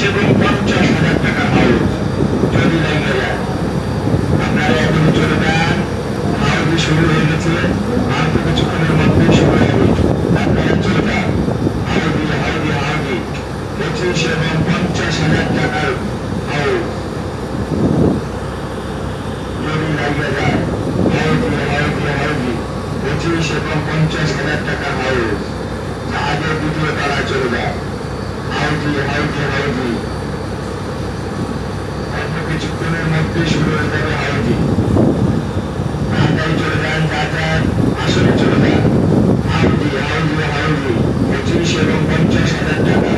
এবং 50,000 টাকা হাউস যদি লেগে যায়। আপনারা এখন চলে যান, হাউজি শুরু হয়ে গেছে, আর তো কিছুক্ষণের মধ্যেই শুরু হয়ে যাবে। আপনারা চলে যান, হাউজি হাউজি হাউজি 25 এবং 50,000 টাকার হাউস যদি লেগে যায়। হাউজি হাউজি হাউজি 25 এবং 50,000 টাকার হাউস জাহাজের দ্বিতীয় তলায় চলে যায়। হাউজি হাউজি হাউজি অল্প কিছুক্ষণের মধ্যে শুরু হয়ে যাবে হাউজি। তাড়াতাড়ি চলে যান, যার আসলে চলে যান। হাউজি হাউজি হাউজি 25 এবং 50,000 টাকা